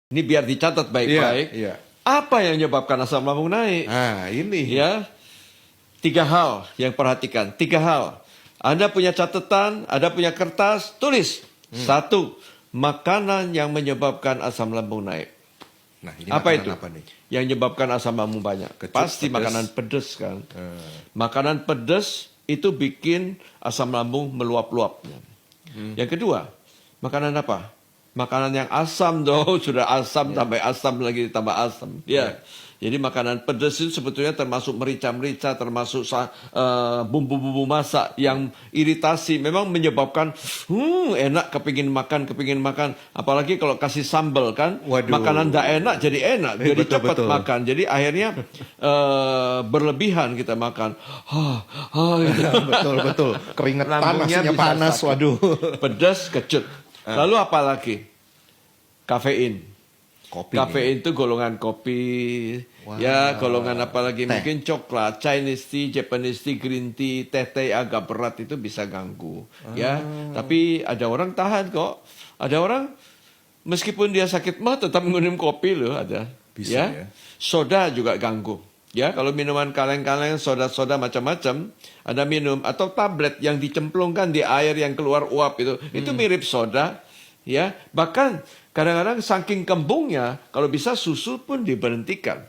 Ini biar dicatat baik-baik. Iya. Apa yang menyebabkan asam lambung naik? Nah, ini. Ya, 3 hal yang perhatikan. 3 hal. Anda punya catatan, Anda punya kertas, tulis. 1, makanan yang menyebabkan asam lambung naik. Nah, ini Apa makanan itu? Apa nih? Yang menyebabkan asam lambung banyak. Kecut, Pasti pedes. makanan pedas kan. Makanan pedas itu bikin asam lambung meluap-luap. Yang kedua, makanan apa? Makanan yang asam dong, sudah asam tambah asam lagi tambah asam. Ya. Jadi makanan pedas itu sebetulnya termasuk merica-merica, termasuk bumbu-bumbu masak yang iritasi. Memang menyebabkan enak kepingin makan. Apalagi kalau kasih sambal kan, Waduh. makanan tidak enak jadi enak, jadi Betul, cepat betul. makan. Jadi akhirnya berlebihan kita makan. Gitu. Betul. Keringetan, Lambungnya nasinya bisa panas, sakit. waduh. Pedas, kecut. Lalu apa lagi? Kafein. Kopi. Kafein itu golongan kopi, Wah. ya golongan apa lagi? Teh. Mungkin coklat, Chinese tea, Japanese tea, green tea, teh agak berat itu bisa ganggu. Ya, tapi ada orang tahan kok. Ada orang meskipun dia sakit mah tetap minum kopi loh ada. Bisa, ya. Soda juga ganggu. Ya, kalau minuman kaleng-kaleng, soda-soda macam-macam, Anda minum atau tablet yang dicemplungkan di air yang keluar uap itu mirip soda. Ya, bahkan kadang-kadang saking kembungnya, kalau bisa susu pun diberhentikan.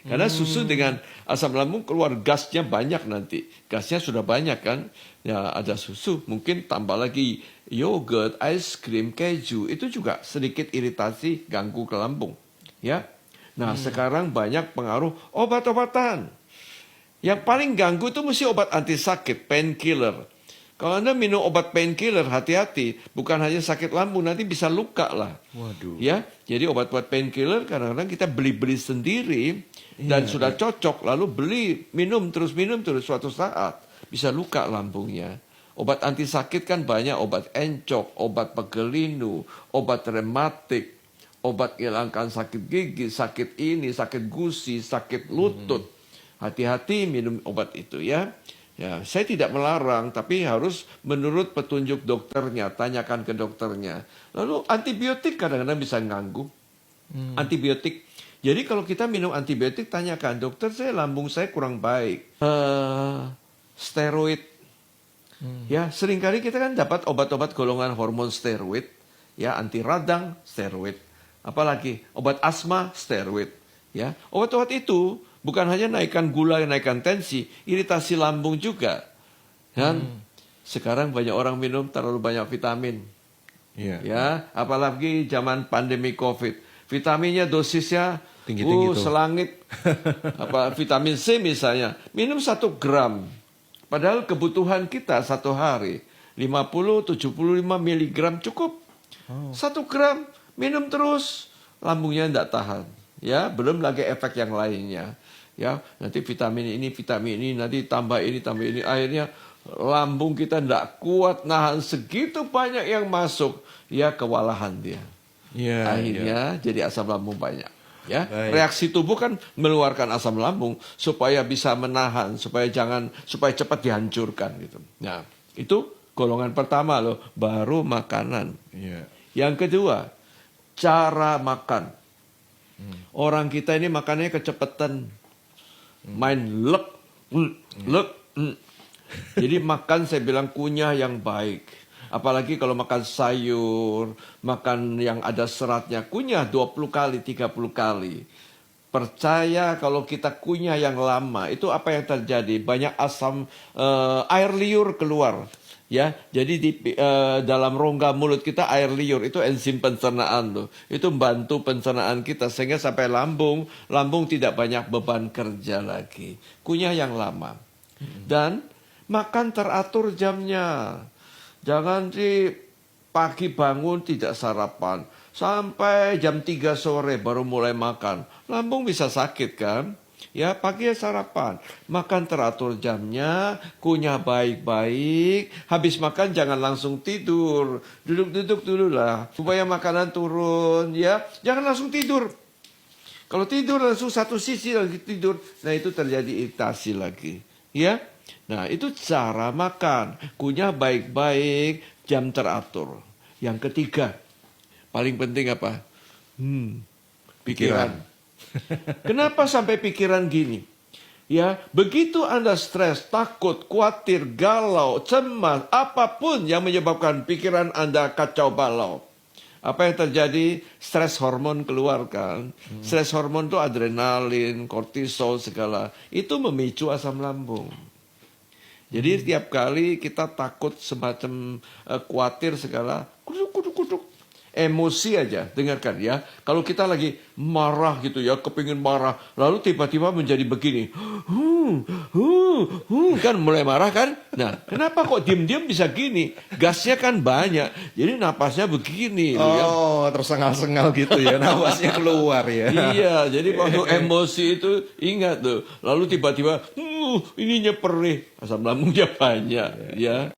Karena susu dengan asam lambung keluar gasnya banyak nanti. Gasnya sudah banyak kan. Ya, ada susu, mungkin tambah lagi yogurt, es krim, keju, itu juga sedikit iritasi ganggu ke lambung. Ya. Nah, sekarang banyak pengaruh obat-obatan. Yang paling ganggu itu mesti obat anti sakit, painkiller. Kalau Anda minum obat painkiller, hati-hati. Bukan hanya sakit lambung, nanti bisa luka lah. Waduh. Ya, jadi obat-obat painkiller kadang-kadang kita beli-beli sendiri dan sudah cocok, lalu minum terus suatu saat bisa luka lambungnya. Obat anti sakit kan banyak, obat encok, obat pegelinu, obat rematik, obat hilangkan sakit gigi, sakit ini, sakit gusi, sakit lutut. Hati-hati minum obat itu ya. Ya, saya tidak melarang, tapi harus menurut petunjuk dokternya, tanyakan ke dokternya. Lalu antibiotik kadang-kadang bisa ganggu. Antibiotik. Jadi kalau kita minum antibiotik, tanyakan, dokter lambung saya kurang baik. Steroid. Ya, seringkali kita kan dapat obat-obat golongan hormon steroid. Ya, anti radang, steroid. Apalagi obat asma, steroid. Ya, obat-obat itu bukan hanya naikkan gula, naikkan tensi, iritasi lambung juga. Dan sekarang banyak orang minum terlalu banyak vitamin. Iya. Ya, apalagi zaman pandemi COVID. Vitaminnya dosisnya Tinggi-tinggi tuh. selangit. Vitamin C misalnya, minum 1 gram. Padahal kebutuhan kita satu hari 50-75 miligram cukup. 1 gram minum terus, lambungnya tidak tahan. Ya, belum lagi efek yang lainnya. Ya, nanti vitamin ini, nanti tambah ini, akhirnya lambung kita tidak kuat nahan segitu banyak yang masuk, ya kewalahan dia. Iya. Akhirnya jadi asam lambung banyak. Ya, Baik. reaksi tubuh kan mengeluarkan asam lambung supaya bisa menahan, supaya cepat dihancurkan gitu. Nah, itu golongan pertama loh, baru makanan. Iya. Yang kedua, cara makan. Orang kita ini makannya kecepatan. Main lek. Jadi makan saya bilang kunyah yang baik. Apalagi kalau makan sayur, makan yang ada seratnya, kunyah 20 kali, 30 kali. Percaya kalau kita kunyah yang lama, itu apa yang terjadi? Banyak asam, air liur keluar. Ya, jadi di dalam rongga mulut kita air liur itu enzim pencernaan loh. Itu membantu pencernaan kita sehingga sampai lambung tidak banyak beban kerja lagi. Kunyah yang lama. Dan makan teratur jamnya. Jangan pagi bangun tidak sarapan. Sampai jam 3 sore baru mulai makan. Lambung bisa sakit kan? Ya, pagi sarapan. Makan teratur jamnya, kunyah baik-baik. Habis makan jangan langsung tidur. Duduk-duduk dulu lah. Supaya makanan turun. Ya, jangan langsung tidur. Kalau tidur langsung satu sisi lagi tidur. Nah, itu terjadi iritasi lagi. Ya. Nah, itu cara makan. Kunyah baik-baik, jam teratur. Yang ketiga, paling penting apa? Pikiran. Kenapa sampai pikiran gini? Ya, begitu Anda stres, takut, khawatir, galau, cemas, apapun yang menyebabkan pikiran Anda kacau balau. Apa yang terjadi? Stres hormon keluarkan. Stres hormon itu adrenalin, kortisol, segala. Itu memicu asam lambung. Jadi tiap kali kita takut semacam khawatir segala, kuduk. Emosi aja, dengarkan ya. Kalau kita lagi marah gitu ya, kepingin marah, lalu tiba-tiba menjadi begini. Kan mulai marah kan? Nah, kenapa kok diam-diam bisa gini? Gasnya kan banyak, jadi napasnya begini. Ya. Tersengal-sengal gitu ya, napasnya keluar ya. Iya, jadi waktu emosi itu ingat tuh. Lalu tiba-tiba, ininya perih, asam lambungnya banyak. Ya.